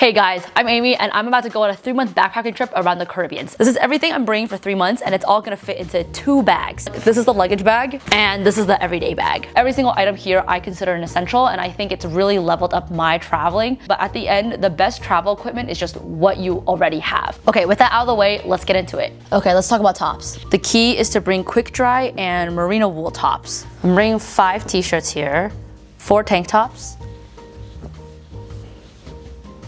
Hey guys, I'm Amy and I'm about to go on a 3-month backpacking trip around the Caribbean. This is everything I'm bringing for 3 months and it's all gonna fit into 2 bags. This is the luggage bag and this is the everyday bag. Every single item here I consider an essential and I think it's really leveled up my traveling. But at the end, the best travel equipment is just what you already have. Okay, with that out of the way, let's get into it. Okay, let's talk about tops. The key is to bring quick dry and merino wool tops. I'm bringing 5 t-shirts here, 4 tank tops.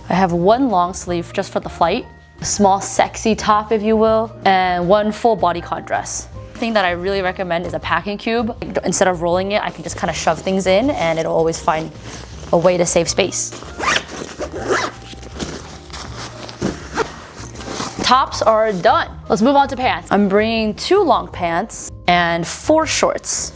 I have 1 long sleeve just for the flight, a small sexy top if you will, and 1 full bodycon dress. The thing that I really recommend is a packing cube. Instead of rolling it, I can just kind of shove things in and it'll always find a way to save space. Tops are done. Let's move on to pants. I'm bringing 2 long pants and 4 shorts.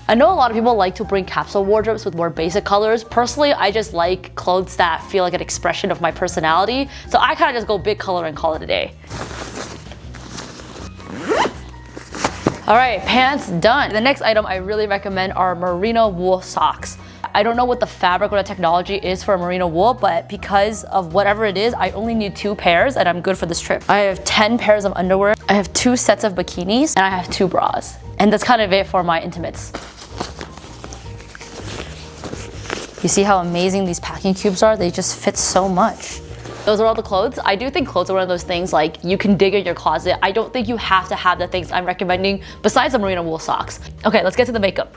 I know a lot of people like to bring capsule wardrobes with more basic colors. Personally, I just like clothes that feel like an expression of my personality. So I kind of just go big color and call it a day. All right, pants done. The next item I really recommend are merino wool socks. I don't know what the fabric or the technology is for merino wool, but because of whatever it is, I only need 2 pairs and I'm good for this trip. I have 10 pairs of underwear, I have 2 sets of bikinis, and I have 2 bras. And that's kind of it for my intimates. You see how amazing these packing cubes are? They just fit so much. Those are all the clothes. I do think clothes are one of those things like you can dig in your closet. I don't think you have to have the things I'm recommending besides the merino wool socks. Okay, let's get to the makeup.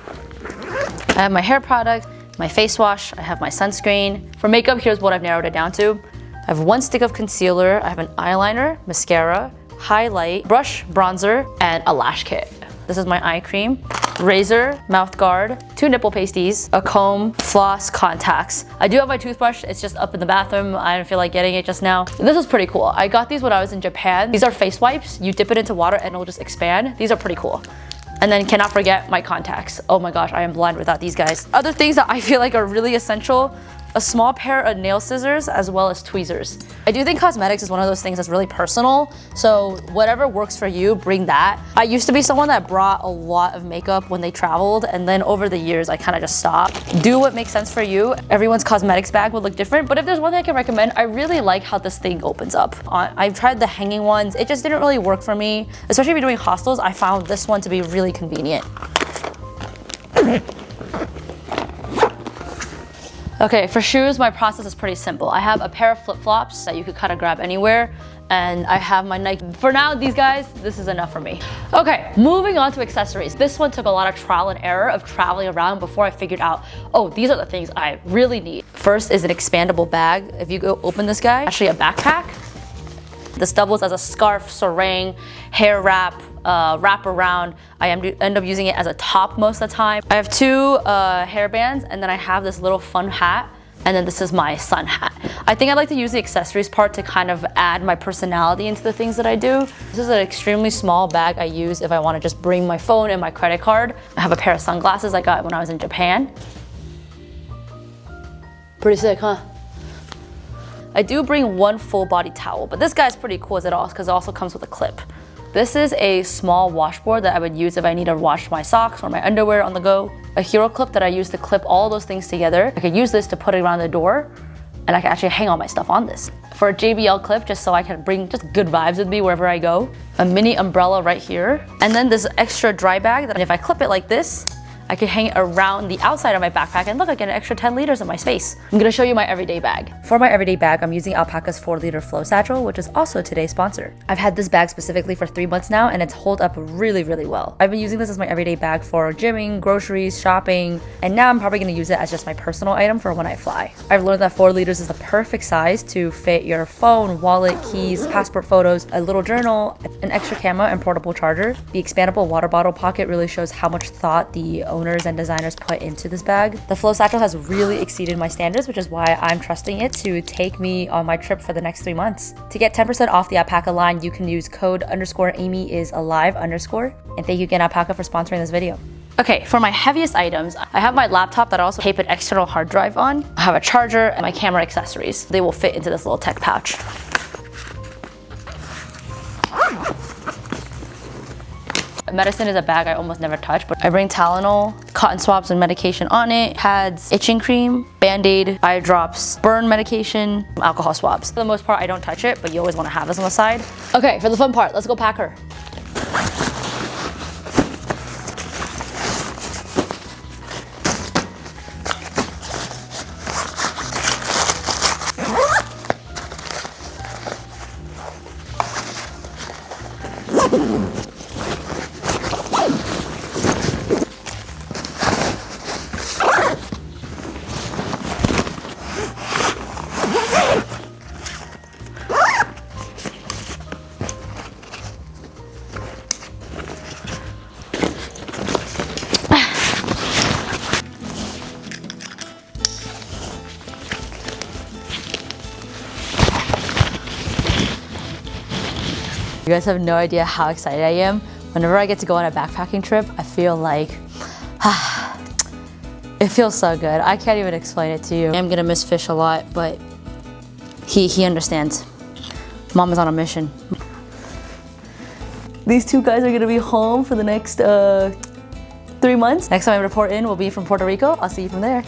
I have my hair product, my face wash, I have my sunscreen. For makeup, here's what I've narrowed it down to. I have 1 stick of concealer, I have an eyeliner, mascara, highlight, brush, bronzer, and a lash kit. This is my eye cream, razor, mouth guard, 2 nipple pasties, a comb, floss, contacts. I do have my toothbrush, it's just up in the bathroom. I didn't feel like getting it just now. This was pretty cool. I got these when I was in Japan. These are face wipes. You dip it into water and it'll just expand. These are pretty cool. And then cannot forget my contacts. Oh my gosh, I am blind without these guys. Other things that I feel like are really essential, a small pair of nail scissors as well as tweezers. I do think cosmetics is one of those things that's really personal, so whatever works for you, bring that. I used to be someone that brought a lot of makeup when they traveled, and then over the years I kind of just stopped. Do what makes sense for you. Everyone's cosmetics bag will look different, but if there's one thing I can recommend, I really like how this thing opens up. I've tried the hanging ones, it just didn't really work for me. Especially if you're doing hostels, I found this one to be really convenient. Okay, for shoes, my process is pretty simple. I have a pair of flip-flops that you could kind of grab anywhere, and I have my Nike. For now, these guys, this is enough for me. Okay, moving on to accessories. This one took a lot of trial and error of traveling around before I figured out, oh, these are the things I really need. First is an expandable bag. If you go open this guy, actually a backpack. This doubles as a scarf, sarong, hair wrap, wrap around. I end up using it as a top most of the time. I have 2 hair bands and then I have this little fun hat, and then this is my sun hat. I think I like to use the accessories part to kind of add my personality into the things that I do. This is an extremely small bag I use if I want to just bring my phone and my credit card. I have a pair of sunglasses I got when I was in Japan. Pretty sick, huh? I do bring 1 full body towel, but this guy's pretty cool because it also comes with a clip. This is a small washboard that I would use if I need to wash my socks or my underwear on the go. A hero clip that I use to clip all those things together. I could use this to put it around the door, and I can actually hang all my stuff on this. For a JBL clip, just so I can bring just good vibes with me wherever I go. A mini umbrella right here. And then this extra dry bag that if I clip it like this, I can hang it around the outside of my backpack and look, I get an extra 10 liters of my space. I'm gonna show you my everyday bag. For my everyday bag, I'm using ALPAKA's 4-liter Flow Satchel, which is also today's sponsor. I've had this bag specifically for 3 months now and it's held up really, really well. I've been using this as my everyday bag for gymming, groceries, shopping, and now I'm probably gonna use it as just my personal item for when I fly. I've learned that 4 liters is the perfect size to fit your phone, wallet, keys, passport photos, a little journal, an extra camera, and portable charger. The expandable water bottle pocket really shows how much thought the owners and designers put into this bag. The Flow Satchel has really exceeded my standards, which is why I'm trusting it to take me on my trip for the next 3 months. To get 10% off the ALPAKA line, you can use code _AmyIsAlive_. And thank you again, ALPAKA, for sponsoring this video. Okay, for my heaviest items, I have my laptop that I also tape an external hard drive on. I have a charger and my camera accessories. They will fit into this little tech pouch. Medicine is a bag I almost never touch, but I bring Tylenol, cotton swabs and medication on it, pads, itching cream, Band-Aid, eye drops, burn medication, alcohol swabs. For the most part, I don't touch it, but you always want to have this on the side. Okay, for the fun part, let's go pack her. You guys have no idea how excited I am. Whenever I get to go on a backpacking trip, I feel like, it feels so good. I can't even explain it to you. I'm gonna miss Fish a lot, but he understands. Mom is on a mission. These two guys are gonna be home for the next 3 months. Next time I report in will be from Puerto Rico. I'll see you from there.